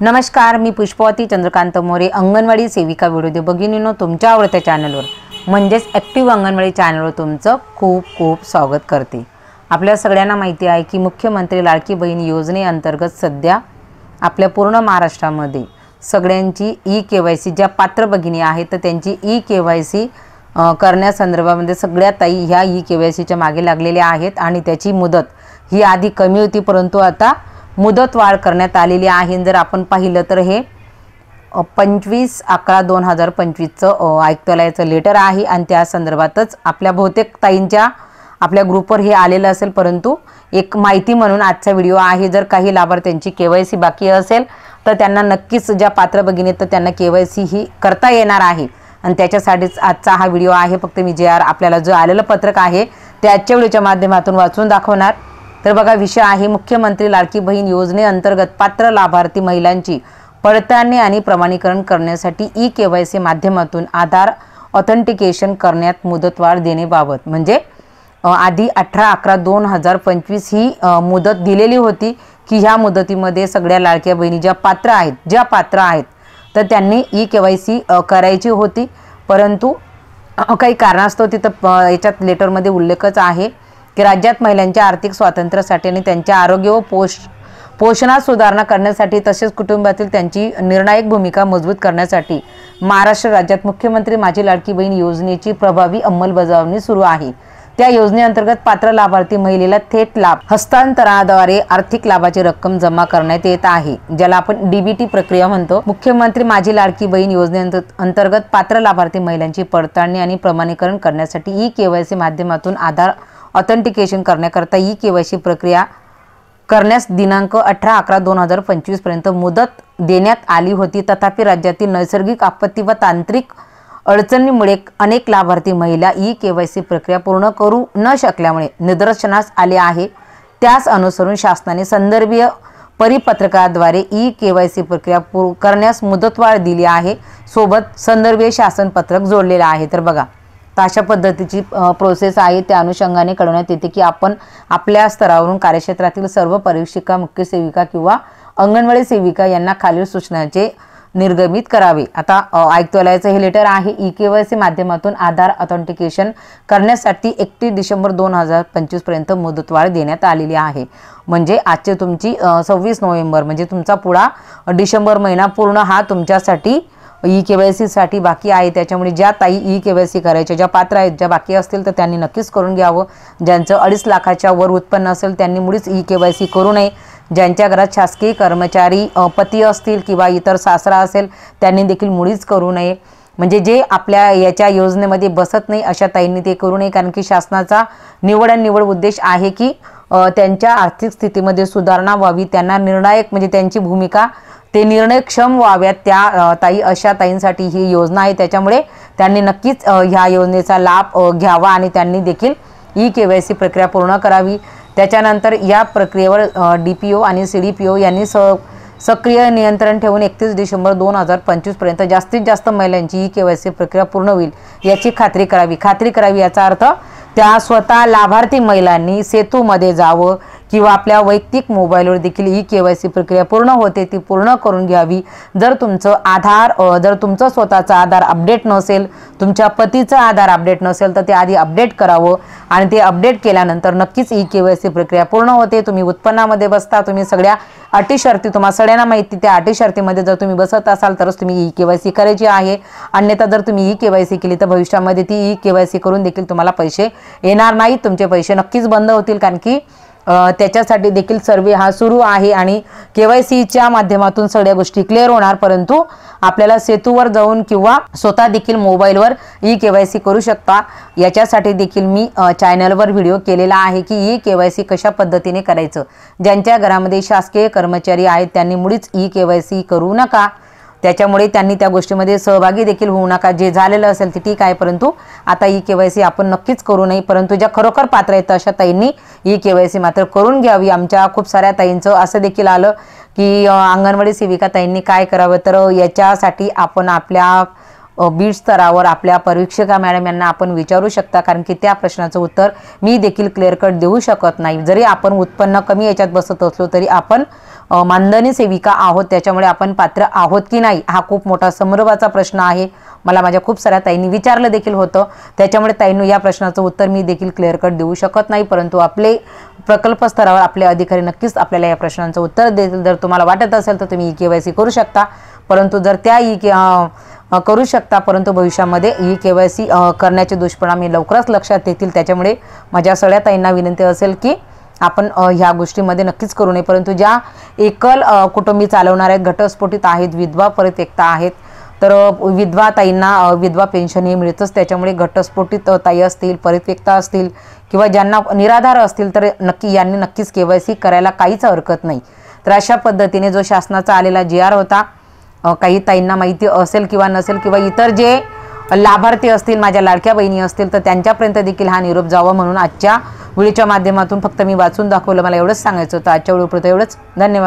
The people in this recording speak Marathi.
नमस्कार, मी पुष्पवती चंद्रकांत मोरे, अंगणवाडी सेविका व्हिडिओ भगिनींनो, तुमच्या आवडत्या चॅनलवर म्हणजेच ॲक्टिव्ह अंगणवाडी चॅनलवर तुमचं खूप खूप स्वागत करते। आपल्या सगळ्यांना माहिती आहे की मुख्यमंत्री लाडकी बहीण योजनेअंतर्गत सध्या आपल्या पूर्ण महाराष्ट्रामध्ये सगळ्यांची ई-केवायसी ज्या पात्र भगिनी आहेत तर त्यांची ई-केवायसी करण्यासंदर्भामध्ये सगळ्या ताई ह्या ई-केवायसीच्या मागे लागलेल्या आहेत आणि त्याची मुदत ही आधी कमी होती, परंतु आता मुदत वाढ करण्यात आलेली आहे। जर आपण पाहिलं तर हे 25/11/2025चं आयुक्तालयाचं लेटर आहे आणि त्या संदर्भातच आपल्या बहुतेक ताईंच्या आपल्या ग्रुपवर हे आलेलं असेल, परंतु एक माहिती म्हणून आजचा व्हिडिओ आहे। जर काही लाभार्थ्यांची केवायसी बाकी असेल तर त्यांना नक्कीच ज्या पात्र भगिनी तर त्यांना केवायसी ही करता येणार आहे आणि त्याच्यासाठीच आजचा हा व्हिडिओ आहे। फक्त मी जे आपल्याला जो आलेलं पत्रक आहे ते आजच्या व्हिडिओच्या माध्यमातून वाचून दाखवणार। तर बघा, विषय आहे मुख्यमंत्री लाडकी बहीण योजनेअंतर्गत पात्र लाभार्थी महिलांची पडताळणी आणि प्रमाणीकरण करण्यासाठी ई-केवायसी माध्यमातून आधार ऑथेंटिकेशन करण्यात मुदतवाढ देण्याबाबत। म्हणजे आधी 18/11/2025 ही मुदत दिलेली होती की ह्या मुदतीमध्ये सगळ्या लाडक्या बहिणी ज्या पात्र आहेत तर त्यांनी ई-केवायसी करायची होती, परंतु काही कारणास्तव तिथं याच्यात लेटरमध्ये उल्लेखच आहे की राज्यात महिलांच्या आर्थिक स्वातंत्र्यासाठी आणि त्यांच्या आरोग्य व पोषणात सुधारणा करण्यासाठी तसेच कुटुंबातील त्यांची निर्णायक भूमिका मजबूत करण्यासाठी महाराष्ट्र राज्यात मुख्यमंत्री माझी लाडकी बहीण योजनेची प्रभावी अंमलबजावणी सुरू आहे। त्या योजनेअंतर्गत पात्र लाभार्थी महिलेला थेट लाभ हस्तांतरणाद्वारे आर्थिक लाभाची रक्कम जमा करण्यात येत आहे, ज्याला आपण डीबीटी प्रक्रिया म्हणतो। मुख्यमंत्री माझी लाडकी बहीण योजनेअंतर्गत पात्र लाभार्थी महिलांची पडताळणी आणि प्रमाणीकरण करण्यासाठी ई-केवायसी माध्यमातून आधार ऑथेंटिकेशन करण्याकरता ई-केवायसी प्रक्रिया करण्यास दिनांक 18/11/2025 पर्यंत मुदत देण्यात आली होती। तथापि राज्यातील नैसर्गिक आपत्ती व तांत्रिक अडचणीमुळे अनेक लाभार्थी महिला ई-केवायसी प्रक्रिया पूर्ण करू न शकल्यामुळे निदर्शनास आले आहे। त्यास अनुसरून शासनाने संदर्भीय परिपत्रकाद्वारे ई-केवायसी प्रक्रिया करण्यास मुदतवाढ दिली आहे, सोबत संदर्भीय शासन पत्रक जोडलेले आहे। तर बघा, अशा पद्धतीची प्रोसेस आहे। त्या अनुषंगाने कळवण्यात येते की आपण आपल्या स्तरावरून कार्यक्षेत्रातील सर्व परीक्षिका, मुख्य सेविका किंवा अंगणवाडी सेविका यांना खालील सूचनांचे निर्गमित करावे। आता आयुक्तालयाचं हे लेटर आहे। ई-केवायसी माध्यमातून आधार ऑथेंटिकेशन करण्यासाठी 31 डिसेंबर 2025 पर्यंत मुदतवाढ देण्यात आलेली आहे। म्हणजे आजचे तुमची 26 नोव्हेंबर म्हणजे तुमचा पुढा डिसेंबर महिना पूर्ण हा तुमच्यासाठी ई-केवायसी साठी बाकी आहे। त्याच्यामुळे ज्या ताई ई-केवायसी करायच्या ज्या पात्र आहेत, ज्या बाकी असतील तर त्यांनी नक्कीच करून घ्यावं। ज्यांचं 2.5 लाखाच्या वर उत्पन्न असेल त्यांनी मुळीच ई-केवायसी करू नये। ज्यांच्या घरात शासकीय कर्मचारी पती असतील किंवा इतर सासरा असेल त्यांनी देखील मुळीच करू नये। म्हणजे जे आपल्या याच्या योजनेमध्ये बसत नाही अशा ताईंनी ते करू नये, कारण की शासनाचा निवड उद्देश आहे की त्यांच्या आर्थिक स्थितीमध्ये सुधारणा व्हावी, त्यांना निर्णायक म्हणजे त्यांची भूमिका ते निर्णयक्षम व्हाव्यात त्या ताई, अशा ताईंसाठी ही योजना आहे। त्याच्यामुळे त्यांनी नक्कीच ह्या योजनेचा लाभ घ्यावा आणि त्यांनी देखील ई-केवायसी प्रक्रिया पूर्ण करावी। त्याच्यानंतर या प्रक्रियेवर DPO आणि CDPO यांनी सक्रिय नियंत्रण ठेवून 31 डिसेंबर 2025 पर्यंत जास्तीत जास्त महिलांची ई-केवायसी प्रक्रिया पूर्ण होईल याची खात्री करावी। याचा अर्थ त्या स्वतः लाभार्थी महिलांनी सेतूमध्ये जावं किंवा आपल्या वैयक्तिक मोबाईलवर देखील ई-केवायसी प्रक्रिया पूर्ण होते ती पूर्ण करून घ्यावी। जर तुमचं स्वतःचा आधार अपडेट नसेल, तुमच्या पतीचा आधार अपडेट नसेल तर ते आधी अपडेट करावं आणि ते अपडेट केल्यानंतर नक्कीच ई-केवायसी प्रक्रिया पूर्ण होते। तुम्ही उत्पन्नामध्ये बसता, तुम्ही सगळ्या अटी शर्ती तुम्हाला सगळ्यांना माहिती, त्या अटी शर्तीमध्ये जर तुम्ही बसत असाल तरच तुम्ही ई-केवायसी करायची आहे। अन्यथा जर तुम्ही ई-केवायसी केली तर भविष्यामध्ये ती ई-केवायसी करून देखील तुम्हाला पैसे येणार नाहीत, तुमचे पैसे नक्कीच बंद होतील, कारण की त्याच्यासाठी देखील सर्वे हा सुरू आहे आणि केवायसीच्या माध्यमातून सगळ्या गोष्टी क्लिअर होणार। परंतु आपल्याला सेतूवर जाऊन किंवा स्वतः देखील मोबाईलवर ई-केवायसी करू शकता। याच्यासाठी देखील मी चॅनलवर व्हिडिओ केलेला आहे की ई-केवायसी कशा पद्धतीने करायचं। ज्यांच्या घरामध्ये शासकीय कर्मचारी आहेत त्यांनी मुळीच ई-केवायसी करू नका, त्याच्यामुळे त्यांनी त्या गोष्टीमध्ये सहभागी देखील होऊ नका। जे झालेलं असेल ते ठीक आहे, परंतु आता ई-केवायसी आपण नक्कीच करू नये। परंतु ज्या खरोखर पात्र आहेत अशा ताईंनी ई-केवायसी मात्र करून घ्यावी। आमच्या खूप साऱ्या ताईंचं असं देखील आलं की अंगणवाडी सेविका ताईंनी काय करावं, तर याच्यासाठी आपण आपल्या बीड स्तरावर आपल्या परीक्षिका मॅडम यांना आपण विचारू शकता, कारण की त्या प्रश्नाचं उत्तर मी देखील क्लिअर कट देऊ शकत नाही। जरी आपण उत्पन्न कमी याच्यात बसत असलो तरी आपण मानधनी सेविका आहोत, त्याच्यामुळे आपण पात्र आहोत की नाही हा खूप मोठा संदर्भाचा प्रश्न आहे. मला माझ्या खूप साऱ्या ताईंनी विचारलं देखील होतं, त्याच्यामुळे ताईंनो या प्रश्नाचं उत्तर मी देखील क्लिअर कट देऊ शकत नाही, परंतु आपले प्रकल्प स्तरावर आपले अधिकारी नक्कीच आपल्याला या प्रश्नांचं उत्तर देतील. जर तुम्हाला वाटत असेल तर तुम्ही KYC करू शकता, परंतु जर त्या करू शकता, परंतु भविष्यामध्ये KYC करण्याचे दुष्परिणाम हे लवकरच लक्षात येतील. त्याच्यामुळे माझ्या सगळ्या ताईंना विनंती असेल की आपण ह्या गोष्टीमध्ये नक्कीच करू नये. परंतु ज्या एकल कुटुंबी चालवणार आहेत, घटस्फोटित आहेत, विधवा परित्यक्ता आहेत, तर विधवा ताईंना विधवा पेन्शन हे मिळतंच. त्याच्यामुळे घटस्फोटित ताई असतील, परित्यक्ता असतील किंवा ज्यांना निराधार असतील तर यांनी नक्कीच KYC करायला काहीच हरकत नाही. तर अशा पद्धतीने जो शासनाचा आलेला GR होता, काही ताईंना माहिती असेल किंवा नसेल, किंवा इतर जे लाभार्थी असतील, माझ्या लाडक्या बहिणी असतील, तर त्यांच्यापर्यंत देखील हा निरोप जावा म्हणून आजच्या व्हिडिओच्या माध्यमातून फक्त मी वाचून दाखवलं. मला एवढंच सांगायचं होतं. आजच्या व्हिडिओपुरतं एवढंच. धन्यवाद.